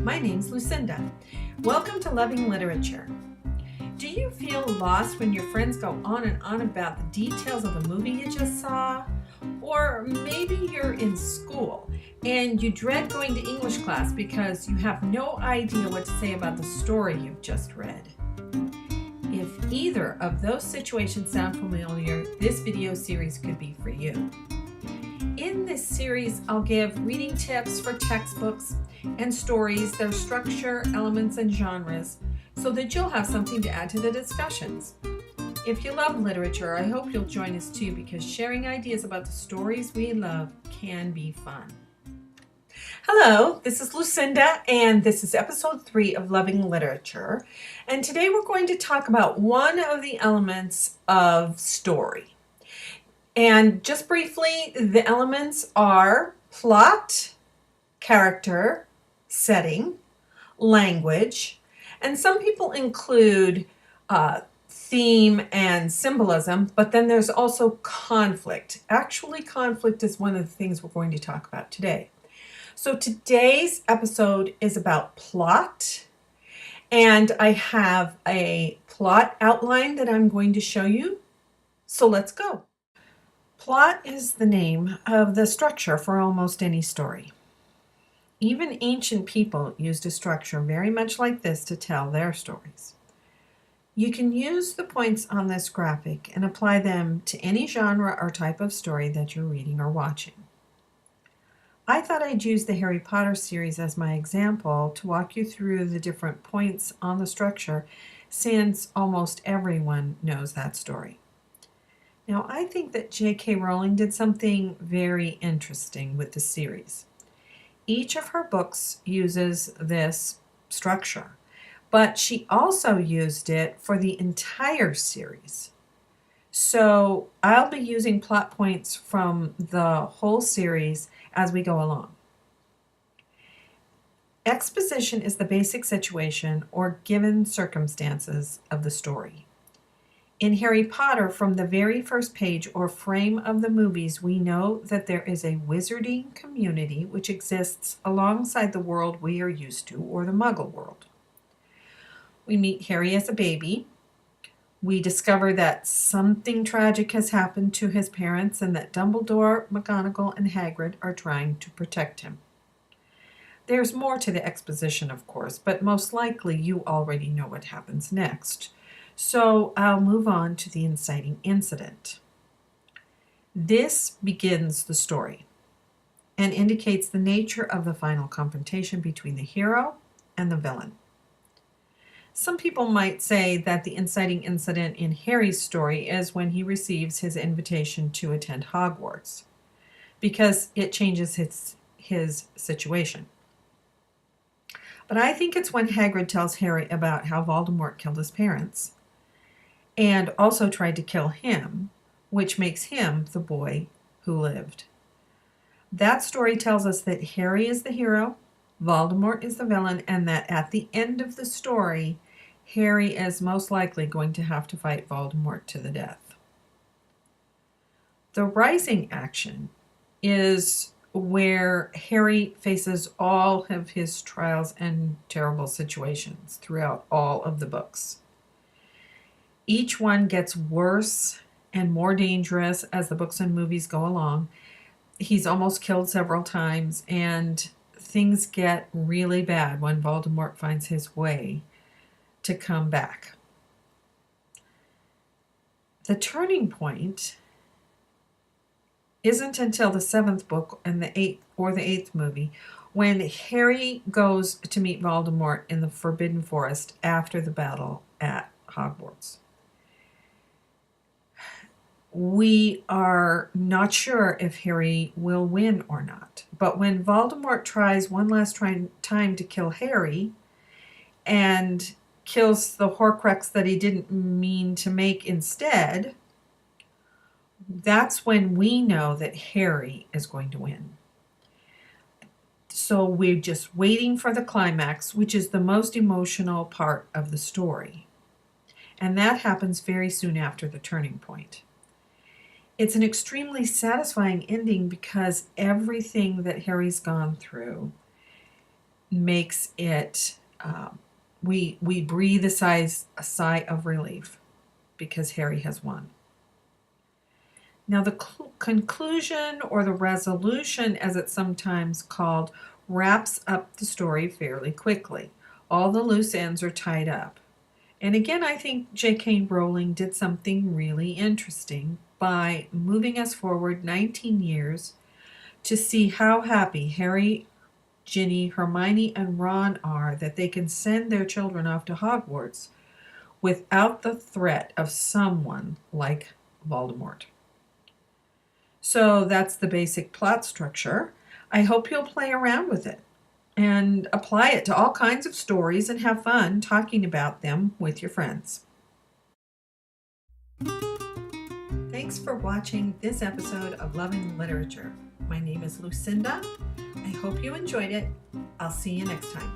My name's Lucinda. Welcome to Loving Literature. Do you feel lost when your friends go on and on about the details of the movie you just saw? Or maybe you're in school and you dread going to English class because you have no idea what to say about the story you've just read. If either of those situations sound familiar, this video series could be for you. In this series, I'll give reading tips for textbooks and stories, their structure, elements, and genres, so that you'll have something to add to the discussions. If you love literature, I hope you'll join us too, because sharing ideas about the stories we love can be fun. Hello, this is Lucinda, and this is episode 3 of Loving Literature. And today we're going to talk about one of the elements of story. And just briefly, the elements are plot, character, setting, language, and some people include theme and symbolism, but then there's also conflict. Actually, conflict is one of the things we're going to talk about today. So today's episode is about plot, and I have a plot outline that I'm going to show you. So let's go. Plot is the name of the structure for almost any story. Even ancient people used a structure very much like this to tell their stories. You can use the points on this graphic and apply them to any genre or type of story that you're reading or watching. I thought I'd use the Harry Potter series as my example to walk you through the different points on the structure, since almost everyone knows that story. Now, I think that J.K. Rowling did something very interesting with the series. Each of her books uses this structure, but she also used it for the entire series. So I'll be using plot points from the whole series as we go along. Exposition is the basic situation or given circumstances of the story. In Harry Potter, from the very first page or frame of the movies, we know that there is a wizarding community which exists alongside the world we are used to, or the Muggle world. We meet Harry as a baby. We discover that something tragic has happened to his parents and that Dumbledore, McGonagall, and Hagrid are trying to protect him. There's more to the exposition, of course, but most likely you already know what happens next. So I'll move on to the inciting incident. This begins the story and indicates the nature of the final confrontation between the hero and the villain. Some people might say that the inciting incident in Harry's story is when he receives his invitation to attend Hogwarts, because it changes his situation. But I think it's when Hagrid tells Harry about how Voldemort killed his parents and also tried to kill him, which makes him the boy who lived. That story tells us that Harry is the hero, Voldemort is the villain, and that at the end of the story, Harry is most likely going to have to fight Voldemort to the death. The rising action is where Harry faces all of his trials and terrible situations throughout all of the books. Each one gets worse and more dangerous as the books and movies go along. He's almost killed several times, and things get really bad when Voldemort finds his way to come back. The turning point isn't until the 7th book and the 8th movie, when Harry goes to meet Voldemort in the Forbidden Forest after the battle at Hogwarts. We are not sure if Harry will win or not. But when Voldemort tries one last time to kill Harry and kills the Horcrux that he didn't mean to make instead, that's when we know that Harry is going to win. So we're just waiting for the climax, which is the most emotional part of the story. And that happens very soon after the turning point. It's an extremely satisfying ending because everything that Harry's gone through makes it, we breathe a sigh of relief because Harry has won. Now, the conclusion, or the resolution as it's sometimes called, wraps up the story fairly quickly. All the loose ends are tied up. And again, I think J.K. Rowling did something really interesting by moving us forward 19 years to see how happy Harry, Ginny, Hermione, and Ron are that they can send their children off to Hogwarts without the threat of someone like Voldemort. So that's the basic plot structure. I hope you'll play around with it and apply it to all kinds of stories and have fun talking about them with your friends. Thanks for watching this episode of Loving Literature. My name is Lucinda. I hope you enjoyed it. I'll see you next time.